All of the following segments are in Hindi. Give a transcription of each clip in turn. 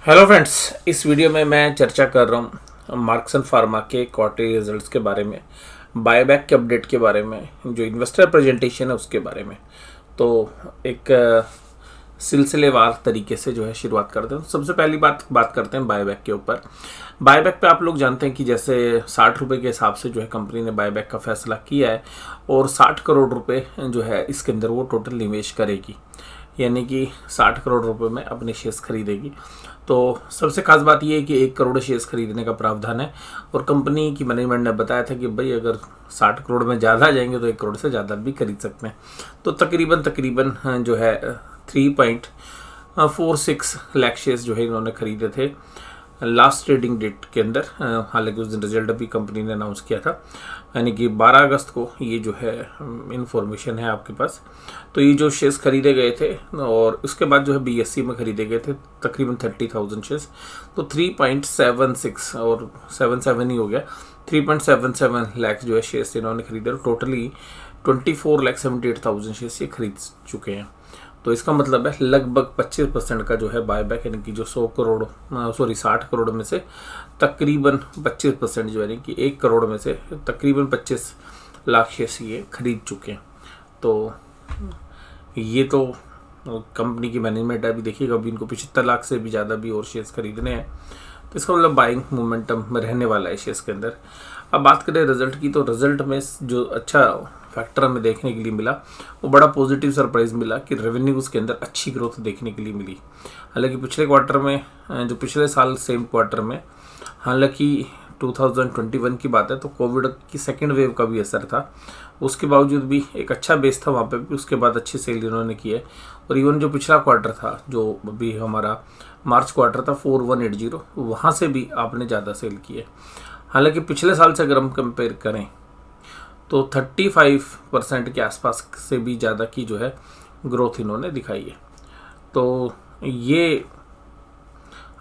हेलो फ्रेंड्स, इस वीडियो में मैं चर्चा कर रहा हूँ मार्क्सन फार्मा के क्वार्टरली रिजल्ट्स के बारे में, बायबैक के अपडेट के बारे में, जो इन्वेस्टर प्रेजेंटेशन है उसके बारे में। तो एक सिलसिलेवार तरीके से जो है शुरुआत करते हैं। सबसे पहली बात करते हैं बायबैक के ऊपर। बायबैक पे आप लोग जानते हैं कि जैसे 60 रुपये के हिसाब से जो है कंपनी ने बायबैक का फैसला किया है और 60 करोड़ रुपए जो है इसके अंदर वो टोटल निवेश करेगी, यानी कि 60 करोड़ रुपए में अपने शेयर्स खरीदेगी। तो सबसे खास बात यह है कि 1 करोड़ शेयर्स खरीदने का प्रावधान है और कंपनी की मैनेजमेंट ने बताया था कि भाई अगर 60 करोड़ में ज़्यादा आ जाएंगे तो 1 करोड़ से ज़्यादा भी खरीद सकते हैं। तो तकरीबन जो है 3.46 लाख शेयर्स जो है इन्होंने खरीदे थे लास्ट ट्रेडिंग डेट के अंदर। हालांकि उस दिन रिजल्ट अभी कंपनी ने अनाउंस किया था, यानी कि 12 अगस्त को ये जो है इन्फॉर्मेशन है आपके पास। तो ये जो शेयर्स खरीदे गए थे और उसके बाद जो है बीएससी में खरीदे गए थे तकरीबन 30,000 शेयर्स। तो 3.76 और 77 ही हो गया, 3.77 लाख जो है शेयर्स इन्होंने खरीदे और टोटली 24,78,000 शेयर्स ये खरीद चुके हैं। तो इसका मतलब है लगभग 25% का जो है बायबैक, यानी कि जो 60 करोड़ में से तकरीबन 25% जो है, यानी कि 1 करोड़ में से तकरीबन 25 लाख शेयर्स ये खरीद चुके हैं। तो ये तो कंपनी की मैनेजमेंट है। अभी देखिएगा, अभी इनको 75 लाख से भी ज़्यादा भी और शेयर्स खरीदने हैं। तो इसका मतलब बाइंग मोमेंटम में रहने वाला है शेयर्स के अंदर। अब बात करें रिजल्ट की, तो रिजल्ट में जो अच्छा फैक्टर हमें देखने के लिए मिला वो बड़ा पॉजिटिव सरप्राइज मिला कि रेवेन्यूज के अंदर अच्छी ग्रोथ देखने के लिए मिली। हालांकि पिछले क्वार्टर में, जो पिछले साल सेम क्वार्टर में, हालांकि 2021 की बात है तो कोविड की सेकेंड वेव का भी असर था, उसके बावजूद भी एक अच्छा बेस था वहाँ पे भी। उसके बाद अच्छी सेल इन्होंने की है। और इवन जो पिछला क्वार्टर था, जो अभी हमारा मार्च क्वार्टर था 4180, वहाँ से भी आपने ज़्यादा सेल की है। हालांकि पिछले साल से अगर हम कंपेयर करें तो 35% के आसपास से भी ज़्यादा की जो है ग्रोथ इन्होंने दिखाई है। तो ये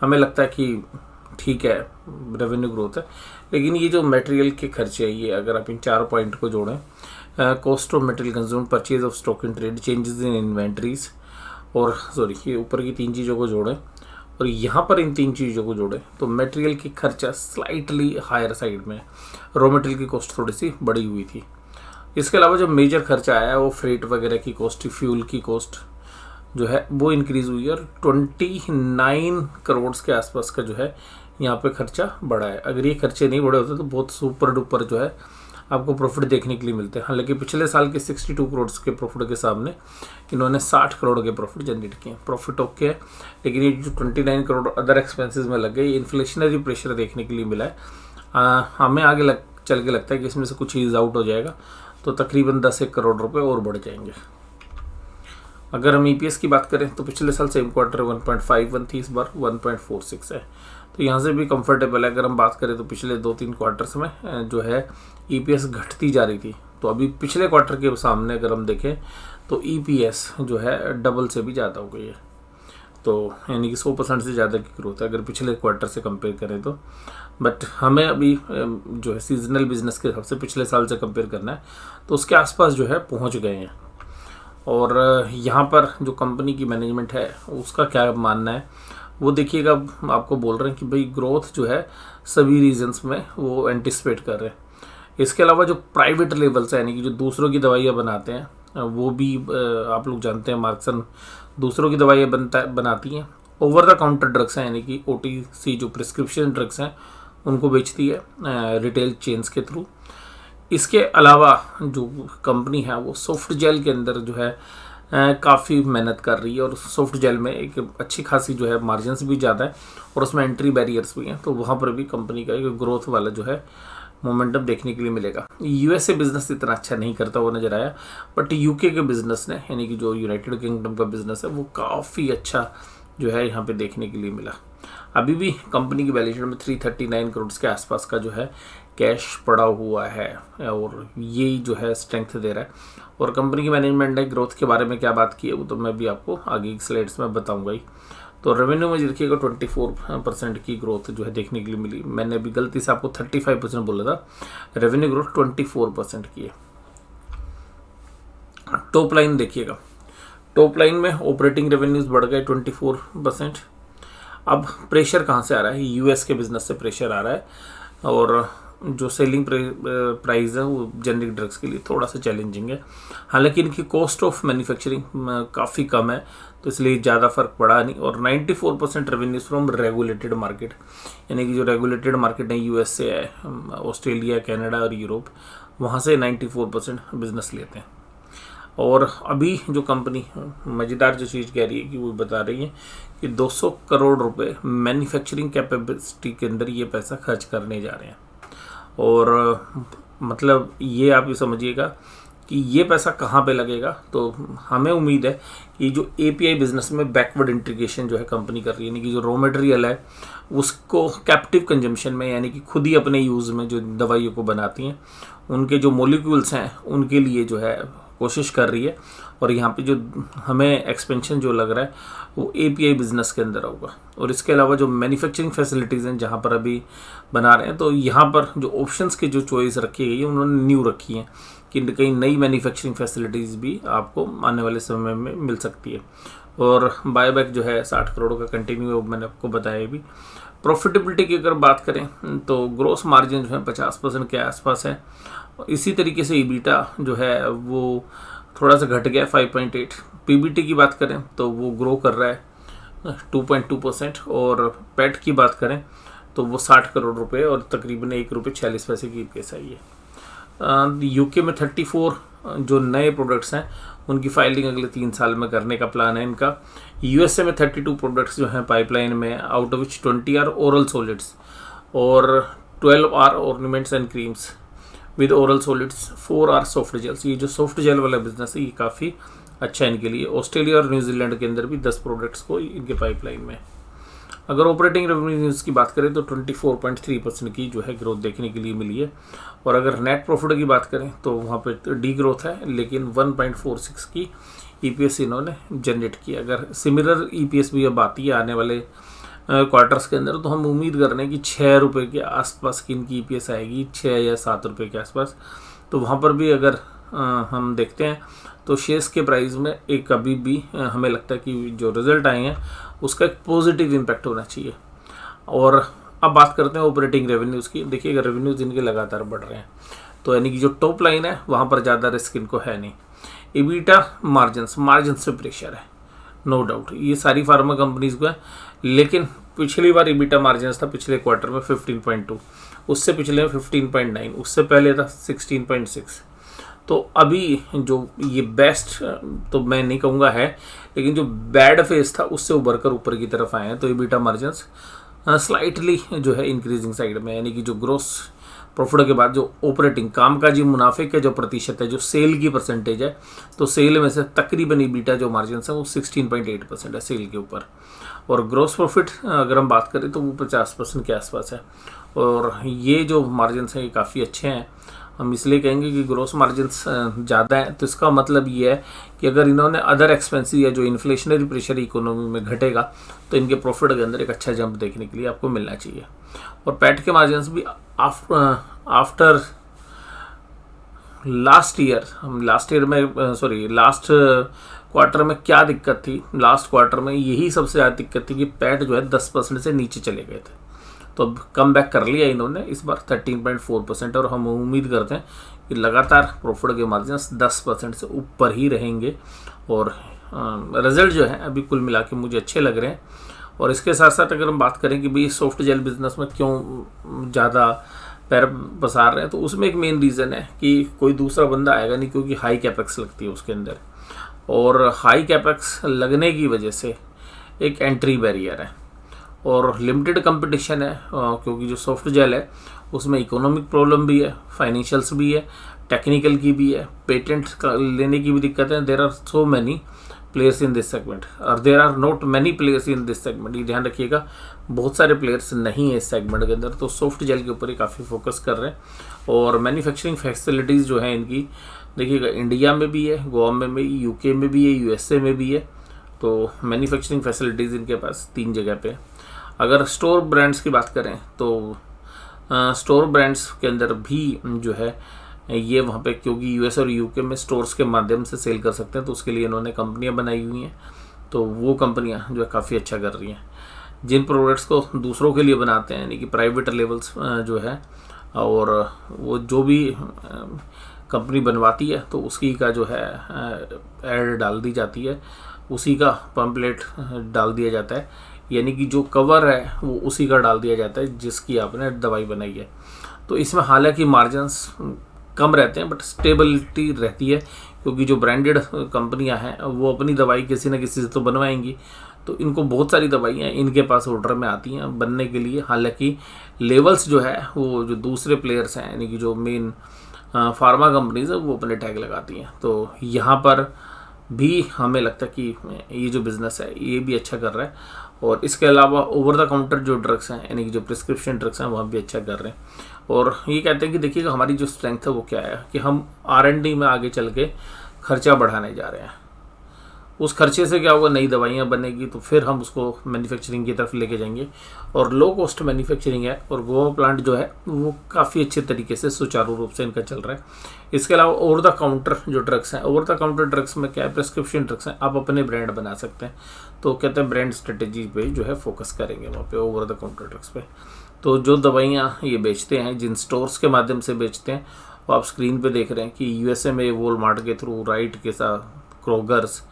हमें लगता है कि ठीक है, रेवेन्यू ग्रोथ है। लेकिन ये जो मटेरियल के खर्चे है, ये अगर आप इन 4 पॉइंट को जोड़ें, cost of material consume, purchase of stock in trade, changes in inventories, और ये ऊपर की 3 चीज़ों को जोड़ें और यहाँ पर इन 3 चीज़ों को जोड़ें तो मटेरियल की खर्चा स्लाइटली हायर साइड में, रॉ मटेरियल की कॉस्ट थोड़ी सी बढ़ी हुई थी। इसके अलावा जो मेजर खर्चा आया है वो फ्रेट वगैरह की कॉस्ट, फ्यूल की कॉस्ट जो है वो इंक्रीज़ हुई है और 29 करोड़ के आसपास का जो है यहाँ पे खर्चा बढ़ा है। अगर ये खर्चे नहीं बढ़े होते तो बहुत सुपर डुपर जो है आपको प्रॉफिट देखने के लिए मिलते हैं। हालांकि पिछले साल के 62 करोड़ के प्रॉफिट के सामने इन्होंने 60 करोड़ के प्रॉफिट जनरेट किए। प्रॉफिट ओके है, लेकिन ये जो 29 करोड़ अदर एक्सपेंसेस में लग गए, ये इन्फ्लेशनरी प्रेशर देखने के लिए मिला है। हमें आगे चल के लगता है कि इसमें से कुछ ईज आउट हो जाएगा तो तकरीबन 10-1 करोड़ रुपये और बढ़ जाएंगे। अगर हम ईपीएस की बात करें तो पिछले साल सेम क्वार्टर 1.51 थी, इस बार 1.46 है। तो यहाँ से भी कंफर्टेबल है। अगर हम बात करें तो पिछले 2-3 क्वार्टर्स में जो है ईपीएस घटती जा रही थी, तो अभी पिछले क्वार्टर के सामने अगर हम देखें तो ईपीएस जो है डबल से भी ज़्यादा हो गई है। तो यानी कि 100% से ज़्यादा की ग्रोथ है अगर पिछले क्वार्टर से कंपेयर करें तो। बट हमें अभी जो है सीजनल बिजनेस के हिसाब से पिछले साल से कंपेयर करना है, तो उसके आसपास जो है पहुँच गए हैं। और यहाँ पर जो कंपनी की मैनेजमेंट है उसका क्या मानना है वो देखिएगा। आपको बोल रहे हैं कि भाई ग्रोथ जो है सभी रीजन्स में वो एंटिसिपेट कर रहे हैं। इसके अलावा जो प्राइवेट लेवल्स है, यानी कि जो दूसरों की दवाइयाँ बनाते हैं, वो भी आप लोग जानते हैं मार्क्सन दूसरों की दवाइयाँ बनाती हैं। ओवर द काउंटर ड्रग्स हैं, यानी कि ओटीसी जो प्रिस्क्रिप्शन ड्रग्स हैं उनको बेचती है रिटेल चेन्स के थ्रू। इसके अलावा जो कंपनी है वो सॉफ्ट जेल के अंदर जो है काफ़ी मेहनत कर रही है और सॉफ्ट जेल में एक अच्छी खासी जो है मार्जिन्स भी ज़्यादा है और उसमें एंट्री बैरियर्स भी हैं। तो वहाँ पर भी कंपनी का एक ग्रोथ वाला जो है मोमेंटम देखने के लिए मिलेगा। यूएसए बिजनेस इतना अच्छा नहीं करता वो नज़र आया, बट यूके के बिजनेस ने, यानी कि जो यूनाइटेड किंगडम का बिजनेस है, वो काफ़ी अच्छा जो है यहाँ पे देखने के लिए मिला। अभी भी कंपनी की वैल्यूएशन में 339 करोड़ के आसपास का जो है कैश पड़ा हुआ है और ये जो है स्ट्रेंथ दे रहा है। और कंपनी की मैनेजमेंट ने ग्रोथ के बारे में क्या बात की है वो तो मैं भी आपको आगे की स्लाइड्स में बताऊंगा ही। तो रेवेन्यू में देखिएगा 24% की ग्रोथ जो है देखने के लिए मिली। मैंने अभी गलती से आपको 35% बोला था, रेवेन्यू ग्रोथ 24% की है। टॉप लाइन देखिएगा, टॉप लाइन में ऑपरेटिंग रेवेन्यूज बढ़ गए 24%। अब प्रेशर कहाँ से आ रहा है? यूएस के बिजनेस से प्रेशर आ रहा है, और जो सेलिंग प्राइस है वो जेनरिक ड्रग्स के लिए थोड़ा सा चैलेंजिंग है। हालांकि इनकी कॉस्ट ऑफ मैन्युफैक्चरिंग काफ़ी कम है, तो इसलिए ज़्यादा फर्क पड़ा नहीं। और 94% रेवेन्यूज फ्रॉम रेगुलेटेड मार्केट, यानी कि जो रेगुलेटेड मार्केट है यूएस से है, ऑस्ट्रेलिया, कनाडा और यूरोप, वहाँ से 94% बिजनेस लेते हैं। और अभी जो कंपनी मज़ेदार जो चीज़ कह रही है कि वो बता रही है कि 200 करोड़ रुपए मैन्युफैक्चरिंग कैपेसिटी के अंदर ये पैसा खर्च करने जा रहे हैं। और मतलब ये आप ये समझिएगा कि ये पैसा कहाँ पे लगेगा। तो हमें उम्मीद है कि जो एपीआई बिजनेस में बैकवर्ड इंटीग्रेशन जो है कंपनी कर रही है, यानी कि जो रॉ मटेरियल है उसको कैप्टिव कंजम्पशन में, यानी कि खुद ही अपने यूज़ में जो दवाइयों को बनाती हैं उनके जो मॉलिक्यूल्स हैं उनके लिए जो है कोशिश कर रही है। और यहाँ पे जो हमें एक्सपेंशन जो लग रहा है वो एपीआई बिजनेस के अंदर होगा। और इसके अलावा जो मैन्युफैक्चरिंग फैसिलिटीज़ हैं जहाँ पर अभी बना रहे हैं, तो यहाँ पर जो ऑप्शंस की जो चॉइस रखी गई है उन्होंने न्यू रखी है कि कहीं नई मैन्युफैक्चरिंग फैसिलिटीज़ भी आपको आने वाले समय में मिल सकती है। और बायबैक जो है 60 करोड़ का कंटिन्यू, मैंने आपको बताया भी। प्रॉफिटेबिलिटी की अगर बात करें तो ग्रोस मार्जिन जो है 50% के आसपास है। इसी तरीके से ईबीटा जो है वो थोड़ा सा घट गया 5.8। पीबीटी की बात करें तो वो ग्रो कर रहा है 2.2%। और पैट की बात करें तो वो 60 करोड़ रुपए और तकरीबन ₹1.46 की ईपीएस आई है। यूके में 34 जो नए प्रोडक्ट्स हैं उनकी फाइलिंग अगले 3 साल में करने का प्लान है इनका। यूएसए में 32 प्रोडक्ट्स जो हैं पाइपलाइन में, out of which 20 are oral solids और 12 are ornaments and creams with oral solids, 4 are soft gels. ये जो सॉफ्ट जेल वाला बिजनेस है ये काफ़ी अच्छा है इनके लिए। ऑस्ट्रेलिया और न्यूजीलैंड के अंदर भी 10 प्रोडक्ट्स को इनके पाइपलाइन में। अगर ऑपरेटिंग रेवेन्यूज की बात करें तो 24.3% की जो है ग्रोथ देखने के लिए मिली है। और अगर नेट प्रॉफिट की बात करें तो वहाँ पे डी ग्रोथ है, लेकिन 1.46 की ईपीएस इन्होंने जनरेट किया। अगर सिमिलर ईपीएस भी अब आती है आने वाले क्वार्टर्स के अंदर, तो हम उम्मीद कर रहे हैं कि 6 रुपये के आसपास की इनकी ईपीएस आएगी, 6 या 7 रुपये के आसपास। तो वहाँ पर भी अगर हम देखते हैं तो शेयर्स के प्राइस में एक अभी भी हमें लगता है कि जो रिजल्ट आए हैं उसका एक पॉजिटिव इम्पैक्ट होना चाहिए। और अब बात करते हैं ऑपरेटिंग रेवेन्यूज़ की। देखिएगा रेवेन्यूज़ इनके लगातार बढ़ रहे हैं, तो यानी कि जो टॉप लाइन है वहाँ पर ज़्यादा रिस्क इनको है नहीं। ईबीटा मार्जिन से प्रेशर है, नो डाउट, ये सारी फार्मा कंपनीज को है। लेकिन पिछली बार ईबीटा मार्जिन था पिछले क्वार्टर में 15.2, उससे पिछले में 15.9, उससे पहले था 16.6। तो अभी जो ये बेस्ट तो मैं नहीं कहूँगा है, लेकिन जो बैड फेस था उससे उभर कर ऊपर की तरफ आए हैं। तो ईबीटा मार्जिन्स स्लाइटली जो है इंक्रीजिंग साइड में, यानी कि जो ग्रोस प्रॉफिट के बाद जो ऑपरेटिंग कामकाजी मुनाफे का जो प्रतिशत है, जो सेल की परसेंटेज है, तो सेल में से तकरीबन ईबीटा जो मार्जिन है वो 16.8% है सेल के ऊपर। और ग्रोस प्रॉफिट अगर हम बात करें तो वो 50% के आसपास है। और ये जो मार्जिन हैं ये काफ़ी अच्छे हैं। हम इसलिए कहेंगे कि ग्रोस मार्जिन्स ज़्यादा है, तो इसका मतलब ये है कि अगर इन्होंने अदर एक्सपेंसिव या जो इन्फ्लेशनरी प्रेशर इकोनॉमी में घटेगा तो इनके प्रॉफिट के अंदर एक अच्छा जंप देखने के लिए आपको मिलना चाहिए। और पैट के मार्जिन्स भी आफ्टर लास्ट क्वार्टर में क्या दिक्कत थी, लास्ट क्वार्टर में यही सबसे ज़्यादा दिक्कत थी कि पैट जो है 10% से नीचे चले गए थे। तो अब कम बैक कर लिया इन्होंने इस बार 13.4%। और हम उम्मीद करते हैं कि लगातार प्रॉफिट के मार्जिन्स 10% से ऊपर ही रहेंगे। और रिजल्ट जो है अभी कुल मिला के मुझे अच्छे लग रहे हैं। और इसके साथ साथ अगर हम बात करें कि भाई सॉफ्ट जेल बिजनेस में क्यों ज़्यादा पैर पसार रहे हैं, तो उसमें एक मेन रीज़न है कि कोई दूसरा बंदा आएगा नहीं, क्योंकि हाई कैपेक्स लगती है उसके अंदर। और हाई कैपेक्स लगने की वजह से एक एंट्री बैरियर है और लिमिटेड कंपटीशन है, क्योंकि जो सॉफ्ट जेल है उसमें इकोनॉमिक प्रॉब्लम भी है, फाइनेंशियल्स भी है, टेक्निकल की भी है, पेटेंट लेने की भी दिक्कत है। There are so many players in this segment और there are not many players in this segment. ये ध्यान रखिएगा, बहुत सारे प्लेयर्स नहीं है इस सेगमेंट के अंदर। तो सॉफ्ट जेल के ऊपर ही काफ़ी फोकस कर रहे हैं। और मैन्युफैक्चरिंग फैसिलिटीज़ जो हैं इनकी देखिएगा, इंडिया में भी है, गोवा में भी, यूके में भी है, यूएसए में भी है। तो मैन्युफैक्चरिंग फैसिलिटीज़ इनके पास 3 जगह पे। अगर स्टोर ब्रांड्स की बात करें तो स्टोर ब्रांड्स के अंदर भी जो है ये वहाँ पे, क्योंकि यूएस और यूके में स्टोर्स के माध्यम से सेल कर सकते हैं, तो उसके लिए इन्होंने कंपनियाँ बनाई हुई हैं। तो वो कंपनियाँ जो है काफ़ी अच्छा कर रही हैं। जिन प्रोडक्ट्स को दूसरों के लिए बनाते हैं, यानी कि प्राइवेट लेवल्स जो है, और वो जो भी कंपनी बनवाती है तो उसकी का जो है ऐड डाल दी जाती है, उसी का पम्पलेट डाल दिया जाता है, यानी कि जो कवर है वो उसी का डाल दिया जाता है जिसकी आपने दवाई बनाई है। तो इसमें हालांकि मार्जिन्स कम रहते हैं बट स्टेबिलिटी रहती है, क्योंकि जो ब्रांडेड कंपनियां हैं वो अपनी दवाई किसी न किसी से तो बनवाएंगी, तो इनको बहुत सारी दवाइयाँ इनके पास ऑर्डर में आती हैं बनने के लिए। हालांकि लेवल्स जो है वो जो दूसरे प्लेयर्स हैं, यानी कि जो मेन फार्मा कंपनीज है, वो अपने टैग लगाती हैं। तो यहाँ पर भी हमें लगता है कि ये जो बिज़नेस है ये भी अच्छा कर रहा है, और इसके अलावा ओवर द काउंटर जो ड्रग्स हैं, यानी कि जो प्रिस्क्रिप्शन ड्रग्स हैं, वह भी अच्छा कर रहे हैं। और ये कहते हैं कि देखिएगा हमारी जो स्ट्रेंथ है वो क्या है, कि हम R&D में आगे चल के खर्चा बढ़ाने जा रहे हैं। उस खर्चे से क्या होगा, नई दवाइयाँ बनेगी तो फिर हम उसको मैन्युफैक्चरिंग की तरफ लेके जाएंगे, और लो कॉस्ट मैन्युफैक्चरिंग है, और गोवा प्लांट जो है वो काफ़ी अच्छे तरीके से सुचारू रूप से इनका चल रहा है। इसके अलावा ओवर द काउंटर जो ड्रग्स हैं, ओवर द काउंटर ड्रग्स में क्या है, प्रिस्क्रिप्शन ड्रग्स हैं, आप अपने ब्रांड बना सकते हैं। तो कहते हैं ब्रांड स्ट्रेटेजी पे जो है फोकस करेंगे वहाँ पे ओवर द काउंटर ड्रग्स पे। तो जो दवाइयाँ ये बेचते हैं, जिन स्टोर्स के माध्यम से बेचते हैं, वो आप स्क्रीन पे देख रहे हैं कि USA में वॉलमार्ट के थ्रू, राइट के साथ, क्रोगर्स,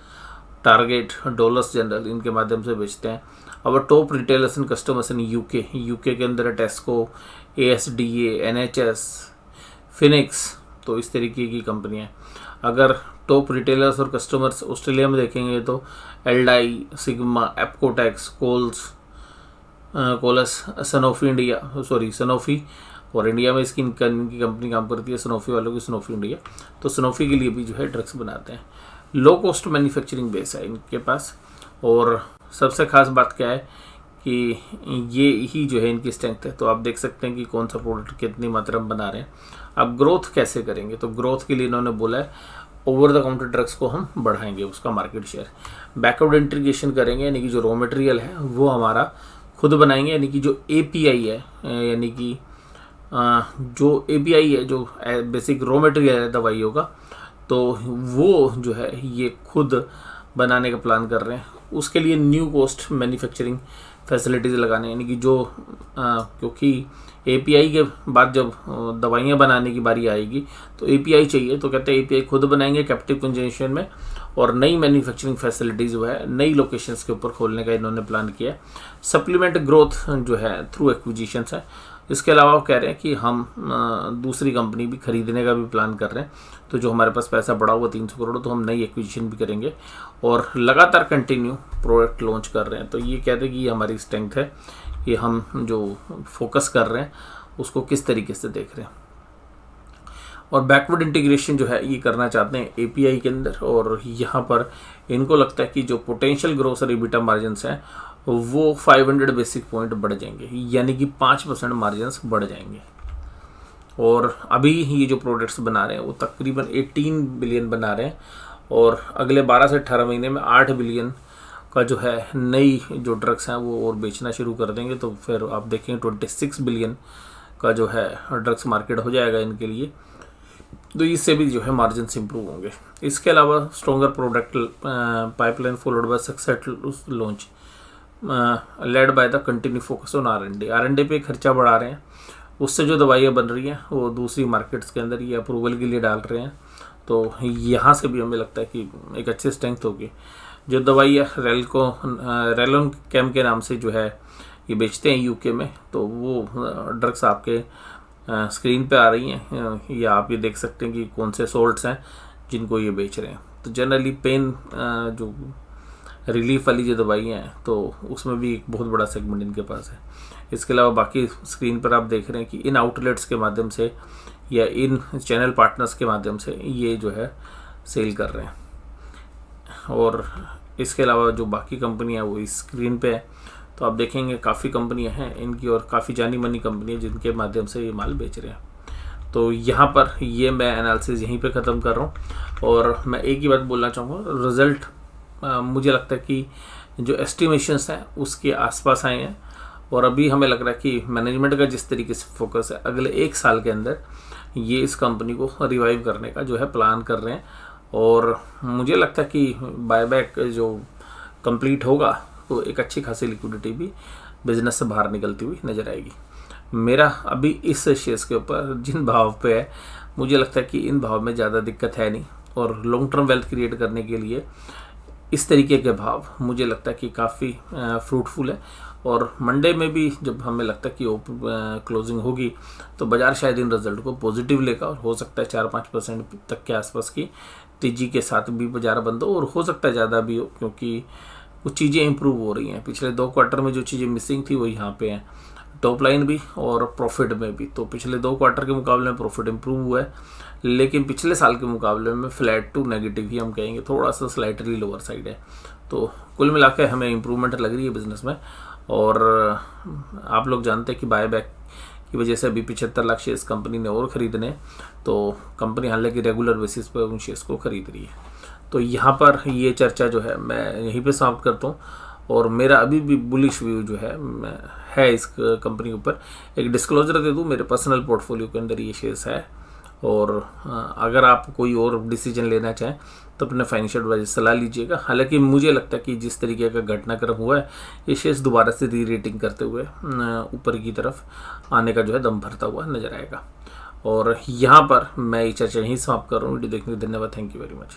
टारगेट, डॉलर्स जनरल, इनके माध्यम से बेचते हैं। और top retailers and customers in UK के अंदर टेस्को, ASDA, NHS, फिनिक्स, तो इस तरीके की कंपनियाँ। अगर टॉप रिटेलर्स और कस्टमर्स ऑस्ट्रेलिया में देखेंगे तो एल्डाई, सिग्मा, एप्कोटेक्स, कोलस, सनोफी, और इंडिया में इसकी कंपनी काम करती है, सनोफी वालों की सनोफी इंडिया। तो सनोफी के लिए भी जो है ड्रग्स बनाते हैं। लो कॉस्ट मैन्युफैक्चरिंग बेस है इनके पास, और सबसे खास बात क्या है कि ये ही जो है इनकी स्ट्रेंथ है। तो आप देख सकते हैं कि कौन सा प्रोडक्ट कितनी मात्रा में बना रहे हैं। अब ग्रोथ कैसे करेंगे, तो ग्रोथ के लिए इन्होंने बोला है ओवर द काउंटर ड्रग्स को हम बढ़ाएंगे, उसका मार्केट शेयर। बैकवर्ड इंटीग्रेशन करेंगे, यानी कि जो रॉ मटेरियल है वो हमारा खुद बनाएंगे, यानी कि जो API है, यानी कि जो API है, जो बेसिक रॉ मटेरियल है दवाइयों का, तो वो जो है ये खुद बनाने का प्लान कर रहे हैं। उसके लिए न्यू कॉस्ट मैन्युफैक्चरिंग फैसिलिटीज़ लगाने, यानी कि जो क्योंकि API के बाद जब दवाइयाँ बनाने की बारी आएगी तो API चाहिए, तो कहते हैं API खुद बनाएंगे कैप्टिव कंजम्पशन में, और नई मैन्युफैक्चरिंग फैसिलिटीज़ जो है नई लोकेशंस के ऊपर खोलने का इन्होंने प्लान किया है। सप्लीमेंट ग्रोथ जो है थ्रू एक्विजिशंस है। इसके अलावा वो कह रहे हैं कि हम दूसरी कंपनी भी खरीदने का भी प्लान कर रहे हैं, तो जो हमारे पास पैसा बढ़ा हुआ 300 करोड़, तो हम नई एक्विजिशन भी करेंगे, और लगातार कंटिन्यू प्रोडक्ट लॉन्च कर रहे हैं। तो ये कहते हैं कि ये हमारी स्ट्रेंथ है, कि हम जो फोकस कर रहे हैं उसको किस तरीके से देख रहे हैं। और बैकवर्ड इंटीग्रेशन जो है ये करना चाहते हैं API के अंदर, और यहाँ पर इनको लगता है कि जो पोटेंशियल ग्रोस और EBITDA मार्जिन्स हैं वो 500 बेसिक पॉइंट बढ़ जाएंगे, यानी कि 5% मार्जिन्स बढ़ जाएंगे। और अभी ये जो प्रोडक्ट्स बना रहे हैं वो तकरीबन 18 बिलियन बना रहे हैं, और अगले 12 से 18 महीने में 8 बिलियन का जो है नई जो ड्रग्स हैं वो और बेचना शुरू कर देंगे। तो फिर आप देखेंगे 26 बिलियन का जो है ड्रग्स मार्केट हो जाएगा इनके लिए, तो इससे भी जो है मार्जिन इंप्रूव होंगे। इसके अलावा stronger product pipeline followed by successful launch led by the continue focus on R&D पे खर्चा बढ़ा रहे हैं, उससे जो दवाइयाँ बन रही हैं वो दूसरी मार्केट्स के अंदर ये अप्रूवल के लिए डाल रहे हैं। तो यहाँ से भी हमें लगता है कि एक अच्छी स्ट्रेंथ होगी। जो दवाइयाँ रेलोन कैम के नाम से जो है ये बेचते हैं UK में, तो वो ड्रग्स आपके स्क्रीन पे आ रही हैं, या आप ये देख सकते हैं कि कौन से सोल्ट्स हैं जिनको ये बेच रहे हैं। तो जनरली पेन जो रिलीफ वाली जो दवाइयाँ हैं तो उसमें भी एक बहुत बड़ा सेगमेंट इनके पास है। इसके अलावा बाकी स्क्रीन पर आप देख रहे हैं कि इन आउटलेट्स के माध्यम से या इन चैनल पार्टनर्स के माध्यम से ये जो है सेल कर रहे हैं। और इसके अलावा जो बाकी कंपनियाँ वो इस स्क्रीन पे है, तो आप देखेंगे काफ़ी कंपनियां हैं इनकी, और काफ़ी जानी मानी कंपनियां जिनके माध्यम से ये माल बेच रहे हैं। तो यहाँ पर ये मैं एनालिसिस यहीं पे ख़त्म कर रहा हूँ, और मैं एक ही बात बोलना चाहूँगा, रिज़ल्ट मुझे लगता है कि जो एस्टिमेशंस हैं उसके आसपास आए हैं, और अभी हमें लग रहा है कि मैनेजमेंट का जिस तरीके से फोकस है अगले 1 साल के अंदर ये इस कंपनी को रिवाइव करने का जो है प्लान कर रहे हैं। और मुझे लगता है कि बायबैक जो कंप्लीट होगा तो एक अच्छी खासी लिक्विडिटी भी बिजनेस से बाहर निकलती हुई नजर आएगी। मेरा अभी इस शेयर्स के ऊपर जिन भाव पे है, मुझे लगता है कि इन भाव में ज़्यादा दिक्कत है नहीं, और लॉन्ग टर्म वेल्थ क्रिएट करने के लिए इस तरीके के भाव मुझे लगता है कि काफ़ी फ्रूटफुल है। और मंडे में भी जब हमें लगता है कि क्लोजिंग होगी तो बाजार शायद इन रिजल्ट को पॉजिटिव लेगा, और हो सकता है 4-5% तक के आसपास की तेजी के साथ भी बाजार बंद हो, और हो सकता है ज़्यादा भी हो, क्योंकि कुछ चीज़ें इंप्रूव हो रही हैं। पिछले 2 क्वार्टर में जो चीज़ें मिसिंग थी वो यहाँ पे हैं, टॉप लाइन भी और प्रॉफिट में भी। तो पिछले 2 क्वार्टर के मुकाबले में प्रॉफिट इंप्रूव हुआ है, लेकिन पिछले साल के मुकाबले में फ्लैट टू नेगेटिव ही हम कहेंगे, थोड़ा सा स्लाइटली लोअर साइड है। तो कुल मिलाकर हमें इम्प्रूवमेंट लग रही है बिजनेस में। और आप लोग जानते हैं कि बायबैक की वजह से अभी 75 लाख शेयर्स कंपनी ने और ख़रीदने, तो कंपनी हालांकि रेगुलर बेसिस पर उन शेयर्स को ख़रीद रही है। तो यहाँ पर ये चर्चा जो है मैं यहीं पे समाप्त करता हूँ, और मेरा अभी भी बुलिश व्यू जो है इस कंपनी के ऊपर। एक डिस्क्लोजर दे दूँ, मेरे पर्सनल पोर्टफोलियो के अंदर ये शेयर्स है, और अगर आप कोई और डिसीजन लेना चाहें तो अपने फाइनेंशियल एडवाइजर से सलाह लीजिएगा। हालांकि मुझे लगता है कि जिस तरीके का घटनाक्रम हुआ है, ये शेयर्स दोबारा से री रेटिंग करते हुए ऊपर की तरफ आने का जो है दम भरता हुआ नजर आएगा। और यहाँ पर मैं ये चर्चा यहीं समाप्त कर रहा हूँ। वीडियो देखने के लिए धन्यवाद। Thank you very much.